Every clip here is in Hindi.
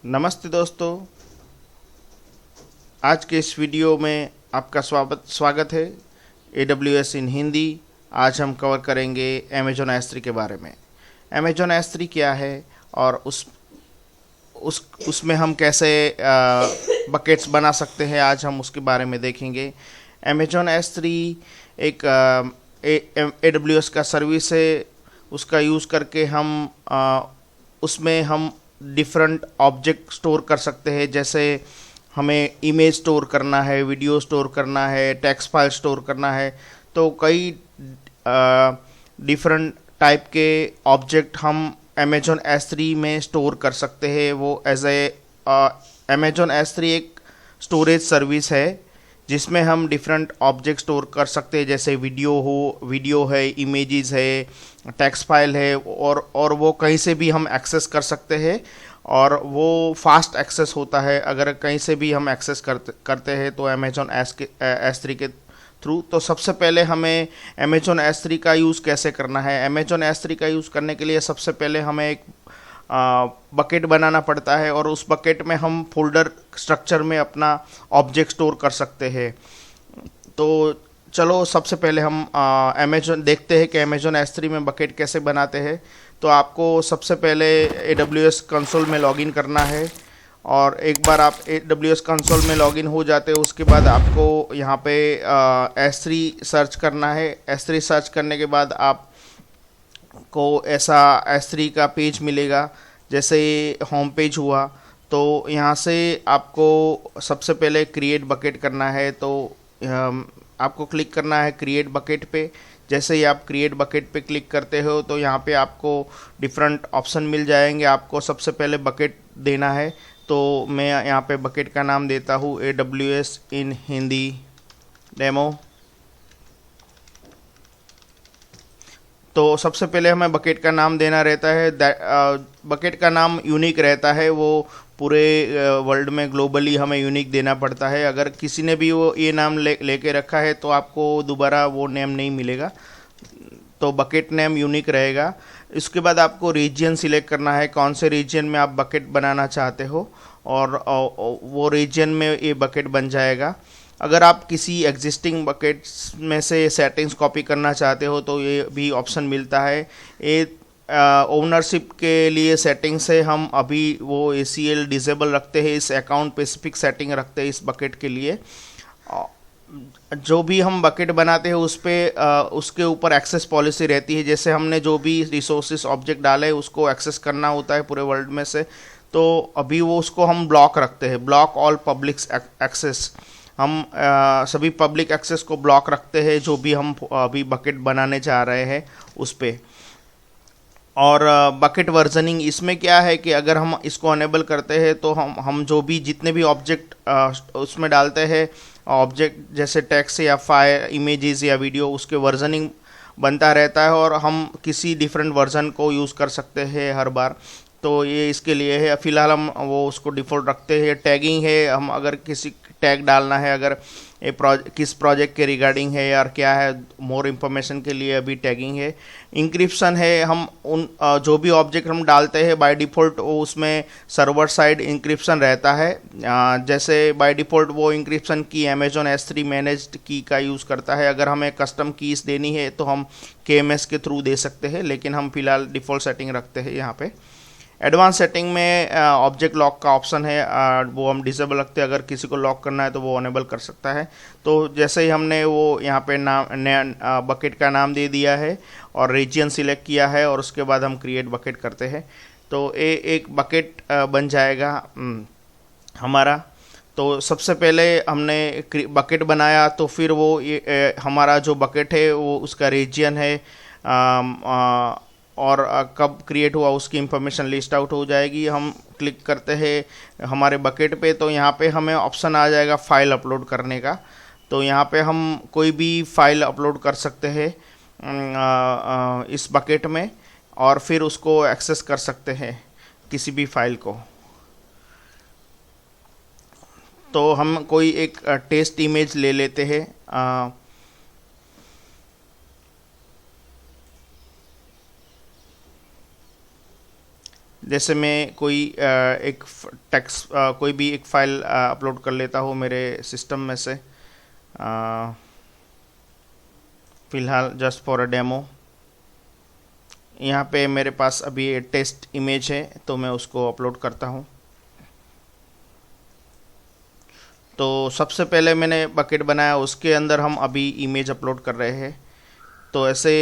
नमस्ते दोस्तों। आज के इस वीडियो में आपका स्वागत है। AWS इन हिंदी। आज हम कवर करेंगे अमेजोन S3 के बारे में। अमेजोन S3 क्या है और उसमें हम कैसे बकेट्स बना सकते हैं, आज हम उसके बारे में देखेंगे। अमेजोन S3 एक AWS का सर्विस है। उसका यूज़ करके उसमें हम डिफरेंट ऑब्जेक्ट स्टोर कर सकते हैं। जैसे हमें इमेज स्टोर करना है, वीडियो स्टोर करना है, टेक्स्ट फाइल स्टोर करना है, तो कई डिफरेंट टाइप के ऑब्जेक्ट हम अमेजोन S3 में स्टोर कर सकते हैं। वो एज ए अमेजोन S3 एक स्टोरेज सर्विस है जिसमें हम डिफरेंट ऑब्जेक्ट स्टोर कर सकते हैं। जैसे वीडियो है, इमेजेस है, टेक्स्ट फाइल है, और वो कहीं से भी हम एक्सेस कर सकते हैं और वो फास्ट एक्सेस होता है। अगर कहीं से भी हम एक्सेस करते हैं तो अमेजोन S3 के थ्रू। तो सबसे पहले हमें अमेजोन S3 का यूज़ कैसे करना है। अमेजोन S3 का यूज़ करने के लिए सबसे पहले हमें एक बकेट बनाना पड़ता है और उस बकेट में हम फोल्डर स्ट्रक्चर में अपना ऑब्जेक्ट स्टोर कर सकते हैं। तो चलो सबसे पहले हम अमेजोन देखते हैं कि अमेजोन S3 में बकेट कैसे बनाते हैं। तो आपको सबसे पहले AWS कंसोल में लॉगिन करना है, और एक बार आप AWS कंसोल में लॉगिन हो जाते हो उसके बाद आपको यहाँ पे S3 सर्च करना है। S3 सर्च करने के बाद आप को ऐसा S3 का पेज मिलेगा, जैसे होम पेज हुआ। तो यहाँ से आपको सबसे पहले क्रिएट बकेट करना है। तो आपको क्लिक करना है क्रिएट बकेट पे। जैसे ही आप क्रिएट बकेट पे क्लिक करते हो तो यहाँ पे आपको डिफरेंट ऑप्शन मिल जाएंगे। आपको सबसे पहले बकेट देना है, तो मैं यहाँ पे बकेट का नाम देता हूँ AWS इन हिंदी डेमो। तो सबसे पहले हमें बकेट का नाम देना रहता है। बकेट का नाम यूनिक रहता है, वो पूरे वर्ल्ड में ग्लोबली हमें यूनिक देना पड़ता है। अगर किसी ने भी वो ये नाम लेके रखा है तो आपको दोबारा वो नेम नहीं मिलेगा, तो बकेट नेम यूनिक रहेगा। इसके बाद आपको रीजन सिलेक्ट करना है, कौन से रीजन में आप बकेट बनाना चाहते हो, और वो रीजन में ये बकेट बन जाएगा। अगर आप किसी एग्जिस्टिंग बकेट्स में से सेटिंग्स कॉपी करना चाहते हो तो ये भी ऑप्शन मिलता है। ये ओनरशिप के लिए सेटिंग्स है। हम अभी वो ACL डिसेबल रखते हैं, इस अकाउंट स्पेसिफिक सेटिंग रखते हैं इस बकेट के लिए। जो भी हम बकेट बनाते हैं उस पे उसके ऊपर एक्सेस पॉलिसी रहती है। जैसे हमने जो भी रिसोर्सेस ऑब्जेक्ट डाले उसको एक्सेस करना होता है पूरे वर्ल्ड में से, तो अभी वो उसको हम ब्लॉक रखते हैं, ब्लॉक ऑल पब्लिक एक्सेस। हम सभी पब्लिक एक्सेस को ब्लॉक रखते हैं जो भी हम अभी बकेट बनाने जा रहे हैं उस पे। और बकेट वर्जनिंग इसमें क्या है कि अगर हम इसको अनेबल करते हैं तो हम जो भी जितने भी ऑब्जेक्ट उसमें डालते हैं, ऑब्जेक्ट जैसे टेक्स्ट या फाइल, इमेजेस या वीडियो, उसके वर्जनिंग बनता रहता है और हम किसी डिफरेंट वर्जन को यूज़ कर सकते हैं हर बार। तो ये इसके लिए है। फिलहाल हम वो उसको डिफ़ॉल्ट रखते हैं। टैगिंग है, हम अगर किसी टैग डालना है, अगर ये किस प्रोजेक्ट के रिगार्डिंग है यार क्या है, मोर इन्फॉर्मेशन के लिए अभी टैगिंग है। इंक्रिप्शन है, हम उन जो भी ऑब्जेक्ट हम डालते हैं बाय डिफ़ॉल्ट वो उसमें सर्वर साइड इंक्रिप्शन रहता है। जैसे बाय डिफ़ॉल्ट वो इंक्रिप्शन की अमेजोन S3 मैनेज्ड की का यूज़ करता है। अगर हमें कस्टम कीज़ देनी है तो हम KMS के थ्रू दे सकते हैं, लेकिन हम फिलहाल डिफ़ॉल्ट सेटिंग रखते हैं यहाँ पे। एडवांस सेटिंग में ऑब्जेक्ट लॉक का ऑप्शन है, वो हम डिसेबल रखते हैं। अगर किसी को लॉक करना है तो वो अनेबल कर सकता है। तो जैसे ही हमने वो यहाँ पे नाम नया बकेट का नाम दे दिया है और रीजन सिलेक्ट किया है और उसके बाद हम क्रिएट बकेट करते हैं, तो एक बकेट बन जाएगा हमारा। तो सबसे पहले हमने बकेट बनाया, तो फिर वो हमारा जो बकेट है वो उसका रीजन है, और कब क्रिएट हुआ उसकी इंफॉर्मेशन लिस्ट आउट हो जाएगी। हम क्लिक करते हैं हमारे बकेट पे तो यहाँ पे हमें ऑप्शन आ जाएगा फाइल अपलोड करने का। तो यहाँ पे हम कोई भी फाइल अपलोड कर सकते हैं इस बकेट में, और फिर उसको एक्सेस कर सकते हैं किसी भी फाइल को। तो हम कोई एक टेस्ट इमेज ले लेते हैं। जैसे मैं कोई एक टेक्स्ट कोई भी एक फाइल अपलोड कर लेता हूँ मेरे सिस्टम में से, फ़िलहाल जस्ट फॉर अ डेमो। यहाँ पे मेरे पास अभी टेस्ट इमेज है तो मैं उसको अपलोड करता हूँ। तो सबसे पहले मैंने बकेट बनाया, उसके अंदर हम अभी इमेज अपलोड कर रहे हैं। तो ऐसे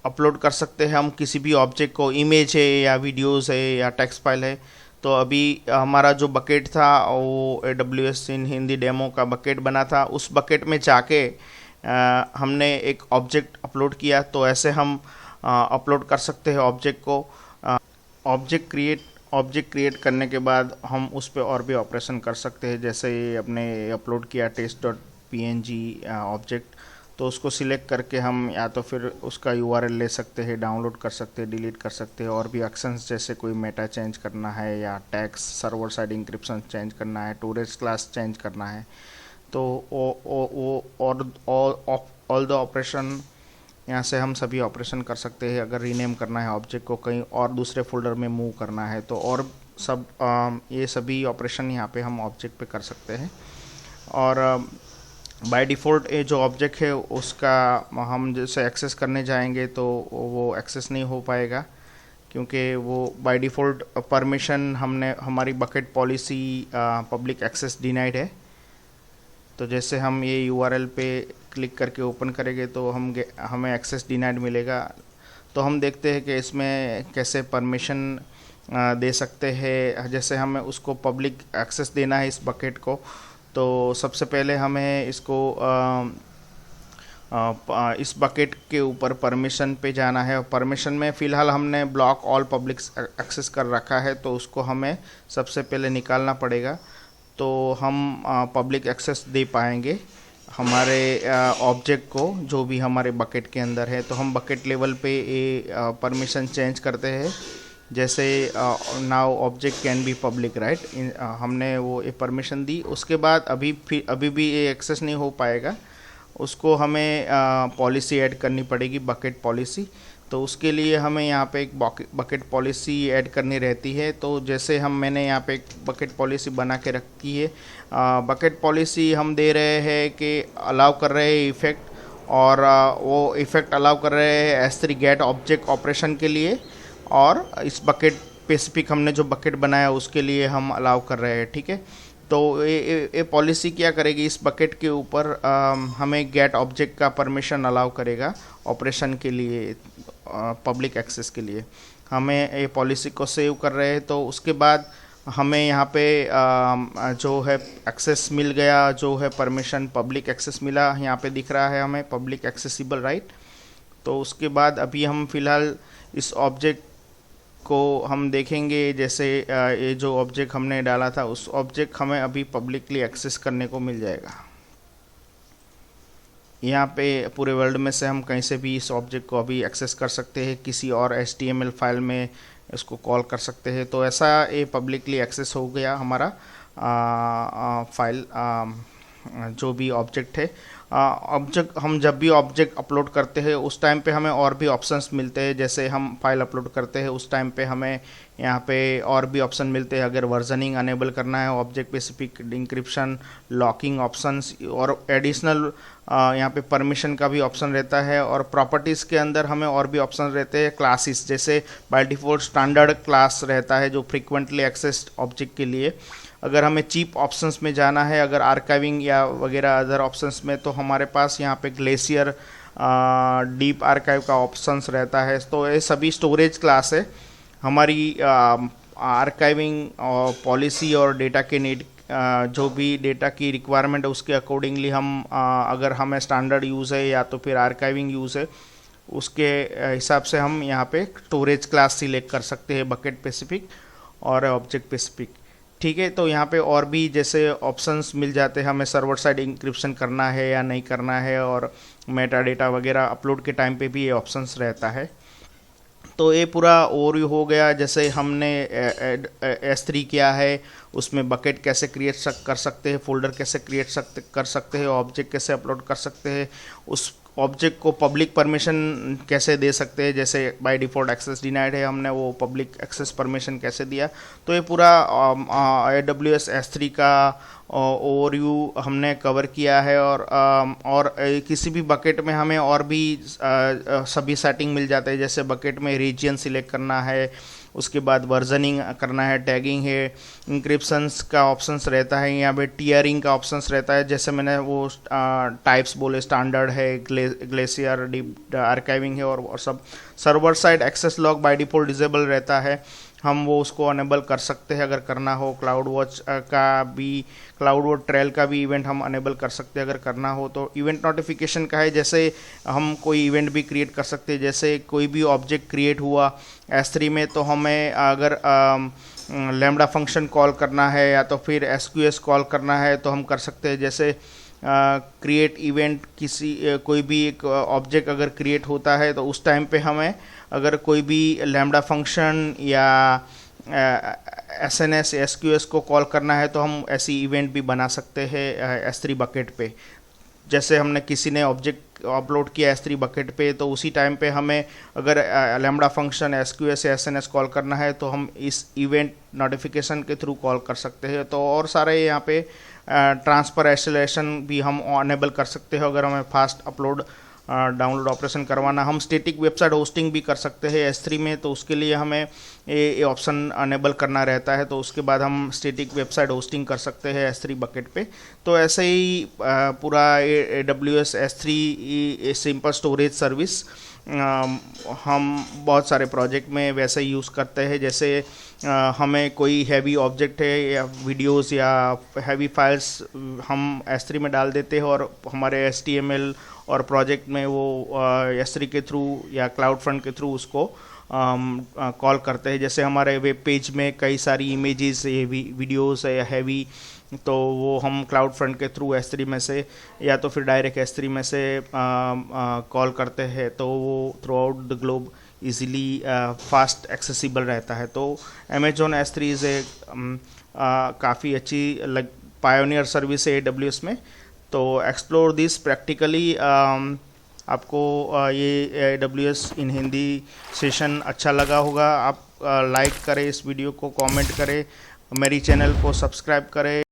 अपलोड कर सकते हैं हम किसी भी ऑब्जेक्ट को, इमेज है या वीडियोस है या टेक्स्ट फाइल है। तो अभी हमारा जो बकेट था वो AWS इन हिंदी डेमो का बकेट बना था। उस बकेट में जाके हमने एक ऑब्जेक्ट अपलोड किया। तो ऐसे हम अपलोड कर सकते हैं ऑब्जेक्ट को। ऑब्जेक्ट क्रिएट करने के बाद हम उस पर और भी ऑपरेशन कर सकते हैं। जैसे अपने अपलोड किया test.png ऑब्जेक्ट, तो उसको सिलेक्ट करके हम या तो फिर उसका URL ले सकते हैं, डाउनलोड कर सकते हैं, डिलीट कर सकते हैं। और भी एक्शंस जैसे कोई मेटा चेंज करना है या tags server side encryption change करना है, स्टोरेज क्लास चेंज करना है, तो वो और ऑल द ऑपरेशन यहाँ से हम सभी ऑपरेशन कर सकते हैं। अगर रीनेम करना है ऑब्जेक्ट को, कहीं और दूसरे फोल्डर में मूव करना है, तो और सब ये सभी ऑपरेशन यहाँ पे हम ऑब्जेक्ट पे कर सकते हैं। और बाय डिफ़ॉल्ट ये जो ऑब्जेक्ट है उसका हम जैसे एक्सेस करने जाएंगे तो वो एक्सेस नहीं हो पाएगा, क्योंकि वो बाय डिफ़ॉल्ट परमिशन हमने हमारी bucket policy public access denied है। तो जैसे हम ये URL पे क्लिक करके ओपन करेंगे तो हमें एक्सेस डिनाइड मिलेगा। तो हम देखते हैं कि इसमें कैसे परमिशन दे सकते हैं। जैसे हमें उसको पब्लिक एक्सेस देना है इस बकेट को, तो सबसे पहले हमें इसको इस बकेट के ऊपर परमिशन पे जाना है। और परमिशन में फ़िलहाल हमने ब्लॉक ऑल पब्लिक एक्सेस कर रखा है, तो उसको हमें सबसे पहले निकालना पड़ेगा। तो हम पब्लिक एक्सेस दे पाएंगे हमारे ऑब्जेक्ट को जो भी हमारे बकेट के अंदर है। तो हम बकेट लेवल पे ये परमिशन चेंज करते हैं। जैसे now object can be public, right, हमने वो ये परमिशन दी। उसके बाद अभी भी ये एक्सेस नहीं हो पाएगा, उसको हमें पॉलिसी ऐड करनी पड़ेगी, बकेट पॉलिसी। तो उसके लिए हमें यहाँ पे एक बकेट पॉलिसी ऐड करनी रहती है। तो जैसे मैंने यहाँ पे एक बकेट पॉलिसी बना के रखी है। बकेट पॉलिसी हम दे रहे हैं कि अलाउ कर रहे हैं इफ़ेक्ट, और वो इफ़ेक्ट अलाउ कर रहे हैं S3 गेट ऑब्जेक्ट ऑपरेशन के लिए, और इस बकेट स्पेसिफिक हमने जो बकेट बनाया उसके लिए हम अलाउ कर रहे हैं, ठीक है। तो ये पॉलिसी क्या करेगी, इस बकेट के ऊपर हमें गेट ऑब्जेक्ट का परमिशन अलाउ करेगा ऑपरेशन के लिए, पब्लिक एक्सेस के लिए। हमें ये पॉलिसी को सेव कर रहे हैं। तो उसके बाद हमें यहाँ पे जो है एक्सेस मिल गया, जो है परमिशन पब्लिक एक्सेस मिला, यहाँ पे दिख रहा है हमें पब्लिक एक्सेसिबल, राइट। तो उसके बाद अभी हम फ़िलहाल इस ऑब्जेक्ट को हम देखेंगे। जैसे ये जो ऑब्जेक्ट हमने डाला था उस ऑब्जेक्ट हमें अभी पब्लिकली एक्सेस करने को मिल जाएगा। यहाँ पे पूरे वर्ल्ड में से हम कहीं से भी इस ऑब्जेक्ट को अभी एक्सेस कर सकते हैं, किसी और HTML फाइल में इसको कॉल कर सकते हैं। तो ऐसा ये पब्लिकली एक्सेस हो गया हमारा फाइल, जो भी ऑब्जेक्ट है। ऑब्जेक्ट हम जब भी ऑब्जेक्ट अपलोड करते हैं उस टाइम पे हमें और भी ऑप्शंस मिलते हैं। जैसे हम फाइल अपलोड करते हैं उस टाइम पे हमें यहाँ पे और भी ऑप्शन मिलते हैं। अगर वर्जनिंग अनेबल करना है, object specific encryption, locking options, और एडिशनल यहाँ पे परमिशन का भी ऑप्शन रहता है। और प्रॉपर्टीज़ के अंदर हमें और भी ऑप्शन रहते हैं। क्लासेस, जैसे बाय डिफ़ॉल्ट स्टैंडर्ड क्लास रहता है जो फ्रीक्वेंटली एक्सेस्ड ऑब्जेक्ट के लिए। अगर हमें चीप ऑप्शंस में जाना है, अगर आर्काइविंग या वगैरह अदर ऑप्शंस में, तो हमारे पास यहाँ पे ग्लेशियर डीप आर्काइव का ऑप्शंस रहता है। तो ये सभी स्टोरेज क्लास है। हमारी आर्काइविंग और पॉलिसी और डेटा के नीड, जो भी डेटा की रिक्वायरमेंट है उसके अकॉर्डिंगली हम अगर हमें स्टैंडर्ड यूज़ है या तो फिर आर्काइविंग यूज़ है, उसके हिसाब से हम यहाँ पे स्टोरेज क्लास सिलेक्ट कर सकते हैं, बकेट स्पेसिफिक और ऑब्जेक्ट स्पेसिफिक, ठीक है। तो यहाँ पे और भी जैसे ऑप्शंस मिल जाते हैं, हमें सर्वर साइड इंक्रिप्शन करना है या नहीं करना है, और मेटा डेटा वगैरह अपलोड के टाइम पे भी ये ऑप्शंस रहता है। तो ये पूरा ओवरव्यू हो गया। जैसे हमने S3 किया है, उसमें बकेट कैसे क्रिएट कर सकते हैं, फोल्डर कैसे क्रिएट कर सकते हैं, ऑब्जेक्ट कैसे अपलोड कर सकते हैं, ऑब्जेक्ट को पब्लिक परमिशन कैसे दे सकते हैं, जैसे बाय डिफ़ॉल्ट एक्सेस डिनाइड है, हमने वो पब्लिक एक्सेस परमिशन कैसे दिया। तो ये पूरा AWS S3 का ओवरव्यू हमने कवर किया है। और किसी भी बकेट में हमें और भी सभी सेटिंग मिल जाते हैं, जैसे बकेट में रीजन सिलेक्ट करना है, उसके बाद वर्जनिंग करना है, टैगिंग है, इंक्रिप्शंस का ऑप्शंस रहता है, यहाँ पे टियरिंग का ऑप्शंस रहता है, जैसे मैंने वो टाइप्स बोले, स्टैंडर्ड है, ग्लेशियर, डीप आर्काइविंग है, और सब server side access log by default disable रहता है, हम वो उसको अनेबल कर सकते हैं अगर करना हो। क्लाउड वॉच ट्रेल का भी इवेंट हम अनेबल कर सकते हैं अगर करना हो। तो इवेंट नोटिफिकेशन का है, जैसे हम कोई इवेंट भी क्रिएट कर सकते हैं, जैसे कोई भी ऑब्जेक्ट क्रिएट हुआ S3 में, तो हमें अगर लैम्बडा फंक्शन कॉल करना है या तो फिर SQS कॉल करना है तो हम कर सकते हैं। जैसे क्रिएट इवेंट, कोई भी एक ऑब्जेक्ट अगर क्रिएट होता है तो उस टाइम पे हमें अगर कोई भी लैम्बडा फंक्शन या SNS SQS को कॉल करना है तो हम ऐसी इवेंट भी बना सकते हैं S3 बकेट पे। जैसे हमने किसी ने ऑब्जेक्ट अपलोड किया S3 बकेट पे, तो उसी टाइम पे हमें अगर लैम्बडा फंक्शन SQS या SNS कॉल करना है तो हम इस इवेंट नोटिफिकेशन के थ्रू कॉल कर सकते हैं। तो और सारे यहाँ पे ट्रांसफर एक्सेलरेशन भी हम अनेबल कर सकते हैं अगर हमें फास्ट अपलोड डाउनलोड ऑपरेशन करवाना। हम स्टैटिक वेबसाइट होस्टिंग भी कर सकते हैं S3 में, तो उसके लिए हमें ये ऑप्शन अनेबल करना रहता है, तो उसके बाद हम स्टैटिक वेबसाइट होस्टिंग कर सकते हैं S3 बकेट पे। तो ऐसे ही पूरा AWS S3 simple storage service हम बहुत सारे प्रोजेक्ट में वैसे ही यूज़ करते हैं। जैसे हमें कोई हैवी ऑब्जेक्ट है या वीडियोस या हैवी फाइल्स हम S3 में डाल देते हैं और हमारे HTML और प्रोजेक्ट में वो S3 के थ्रू या क्लाउड फ्रंट के थ्रू उसको कॉल करते हैं। जैसे हमारे वेब पेज में कई सारी इमेजेस वीडियोस है या हैवी, तो वो हम क्लाउड फ्रंट के थ्रू S3 में से या तो फिर डायरेक्ट S3 में से कॉल करते हैं, तो वो through out the globe easily fast accessible रहता है। तो Amazon S3 इज़ काफ़ी अच्छी पायोनियर सर्विस है AWS में। तो एक्सप्लोर दिस प्रैक्टिकली। आपको ये AWS इन हिंदी सेशन अच्छा लगा होगा। आप लाइक करें इस वीडियो को, कमेंट करें, मेरी चैनल को सब्सक्राइब करें।